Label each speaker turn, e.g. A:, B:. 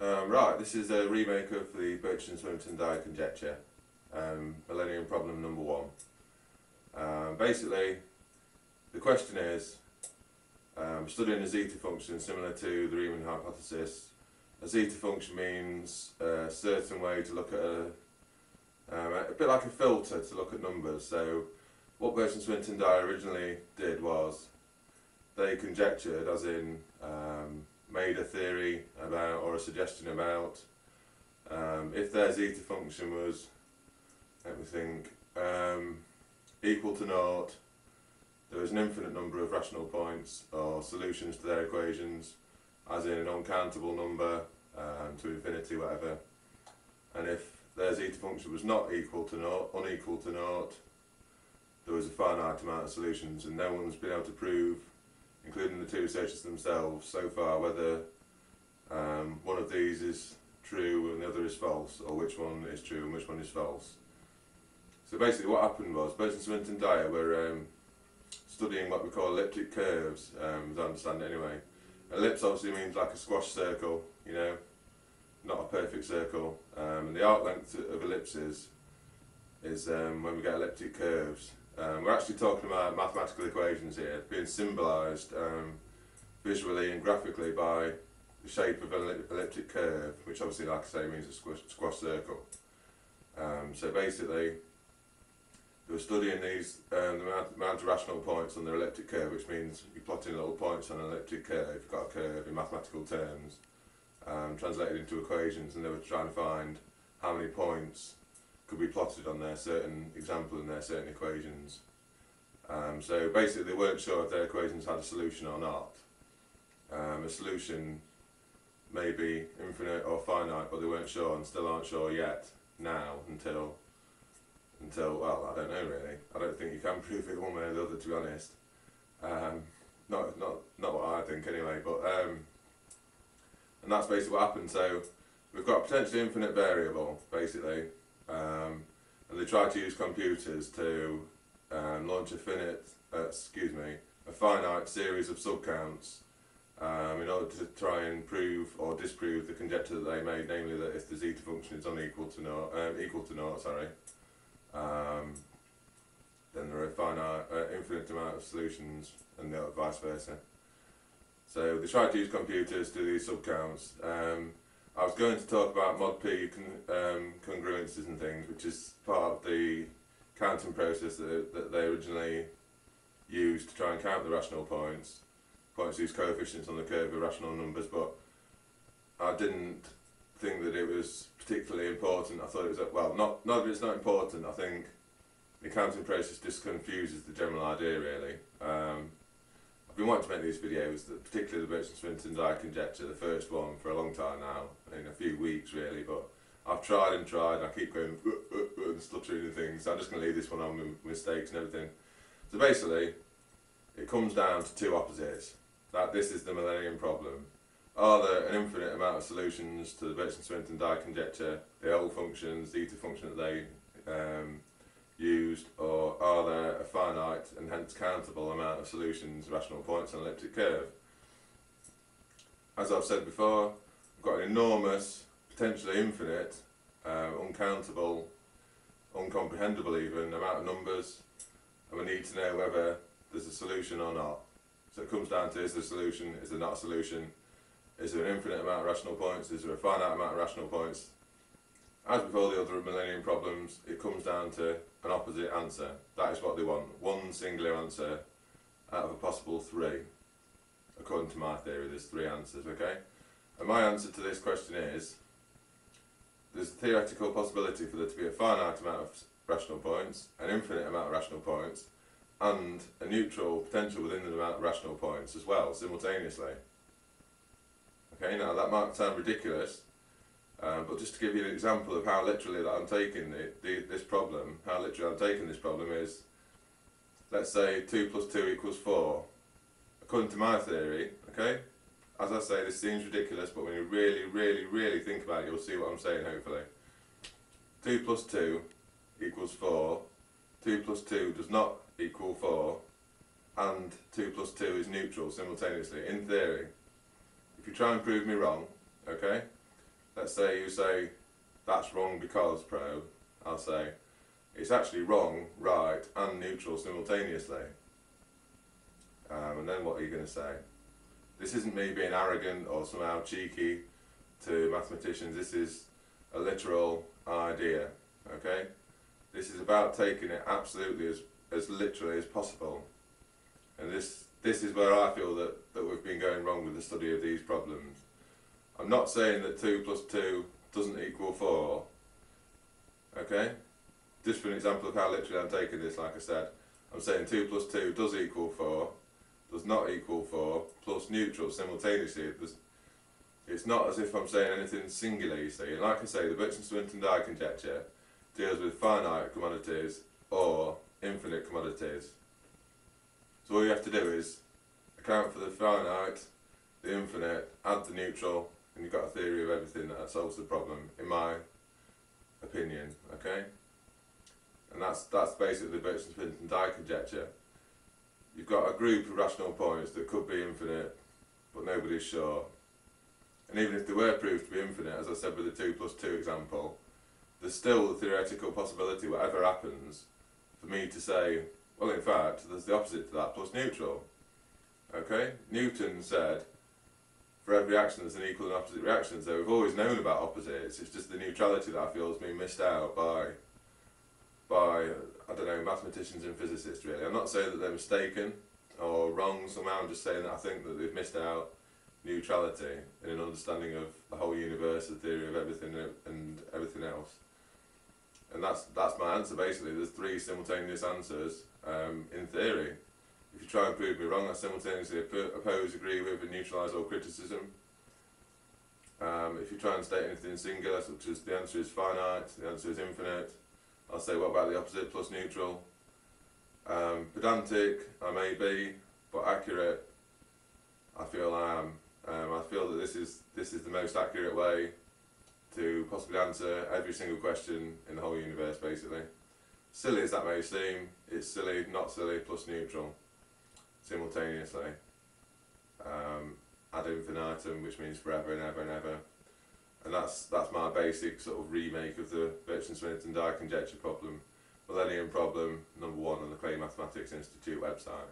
A: Right, this is a remake of the Birch and Swinnerton-Dyer Conjecture, Millennium Problem number 1. Basically, the question is, studying a zeta function similar to the Riemann hypothesis. A zeta function means a certain way to look at a bit like a filter to look at numbers. So what Birch and Swinnerton-Dyer originally did was they conjectured, as in made a theory about, or a suggestion about, if their zeta function was, let me think, equal to naught, there was an infinite number of rational points or solutions to their equations, as in an uncountable number to infinity, whatever. And if their zeta function was not equal to naught, unequal to naught, there was a finite amount of solutions, and no one's been able to prove, including the two researchers themselves so far, whether one of these is true and the other is false, or which one is true and which one is false. So basically what happened was, Birch and Swinnerton-Dyer were studying what we call elliptic curves, as I understand it anyway. Ellipse obviously means like a squash circle, you know, not a perfect circle, and the arc length of ellipses is when we get elliptic curves. We're actually talking about mathematical equations here, being symbolised visually and graphically by the shape of an elliptic curve, which obviously, like I say, means a squash circle. So basically, they were studying these the amount of rational points on their elliptic curve, which means you're plotting little points on an elliptic curve. You've got a curve in mathematical terms, translated into equations, and they were trying to find how many points could be plotted on their certain example in their certain equations. So basically they weren't sure if their equations had a solution or not. A solution may be infinite or finite, but they weren't sure and still aren't sure yet now until well, I don't know really. I don't think you can prove it one way or the other, to be honest. Not what I think anyway, but and that's basically what happened. So we've got a potentially infinite variable basically. And they tried to use computers to launch a finite series of subcounts in order to try and prove or disprove the conjecture that they made, namely that if the zeta function is equal to naught, then there are a finite, infinite amount of solutions, and vice versa. So they tried to use computers to do these subcounts. I was going to talk about mod p congruences and things, which is part of the counting process that they originally used to try and count the rational points whose coefficients on the curve are rational numbers, but I didn't think that it was particularly important. I thought it was, well, not that it's not important, I think the counting process just confuses the general idea really. I've been wanting to make these videos, particularly the Birch and Swinnerton-Dyer Conjecture, the first one, for a long time now, in a few weeks really, but I've tried and tried, and I keep going and stuttering and things, so I'm just going to leave this one on with mistakes and everything. So basically, it comes down to two opposites. That this is the Millennium Problem. Are there an infinite amount of solutions to the Birch and Swinnerton-Dyer Conjecture, the old function, zeta function that they used, or are there a finite and hence countable amount of solutions, rational points on an elliptic curve? As I've said before, we've got an enormous, potentially infinite, uncountable, uncomprehendable even, amount of numbers, and we need to know whether there's a solution or not. So it comes down to, is there a solution, is there not a solution, is there an infinite amount of rational points, is there a finite amount of rational points? As with all the other Millennium Problems, it comes down to an opposite answer. That is what they want. One singular answer out of a possible three. According to my theory, there's three answers, okay? And my answer to this question is, there's a theoretical possibility for there to be a finite amount of rational points, an infinite amount of rational points, and a neutral potential within the amount of rational points as well, simultaneously. Okay, now that might sound ridiculous, but just to give you an example of how literally that I'm taking this problem, how literally I'm taking this problem is, let's say 2 plus 2 equals 4. According to my theory, okay, as I say, this seems ridiculous, but when you really think about it, you'll see what I'm saying, hopefully. 2 plus 2 equals 4, 2 plus 2 does not equal 4, and 2 plus 2 is neutral simultaneously, in theory. If you try and prove me wrong, okay, let's say you say that's wrong because pro, I'll say it's actually wrong, right and neutral simultaneously. And then what are you going to say? This isn't me being arrogant or somehow cheeky to mathematicians, this is a literal idea, okay? This is about taking it absolutely as literally as possible. And this is where I feel that we've been going wrong with the study of these problems. I'm not saying that 2 plus 2 doesn't equal 4, okay? Just for an example of how literally I'm taking this, like I said, I'm saying 2 plus 2 does equal 4, does not equal 4, plus neutral simultaneously. It's not as if I'm saying anything singular, you see. And like I say, the Birch and Swinnerton-Dyer Conjecture deals with finite commodities or infinite commodities. So all you have to do is account for the finite, the infinite, add the neutral, and you've got a theory of everything that solves the problem, in my opinion, okay? And that's basically the Birch and Swinnerton-Dyer Conjecture. You've got a group of rational points that could be infinite, but nobody's sure. And even if they were proved to be infinite, as I said with the 2 plus 2 example, there's still the theoretical possibility, whatever happens, for me to say, well, in fact, there's the opposite to that, plus neutral. Okay? Newton said, for every action there's an equal and opposite reaction, so we've always known about opposites, it's just the neutrality that I feel has been missed out by I don't know, mathematicians and physicists, really. I'm not saying that they're mistaken or wrong somehow, I'm just saying that I think that they've missed out neutrality in an understanding of the whole universe, the theory of everything and everything else. And that's my answer basically. There's 3 simultaneous answers in theory. If you try and prove me wrong, I simultaneously oppose, agree with and neutralise all criticism. If you try and state anything singular, such as the answer is finite, the answer is infinite, I'll say what about the opposite, plus neutral. Pedantic I may be, but accurate I feel I am. I feel that this is the most accurate way to possibly answer every single question in the whole universe, basically. Silly as that may seem, it's silly, not silly, plus neutral, simultaneously. Ad infinitum, which means forever and ever and ever. And that's my basic sort of remake of the Birch and Swinnerton-Dyer Conjecture problem, Millennium Problem #1 on the Clay Mathematics Institute website.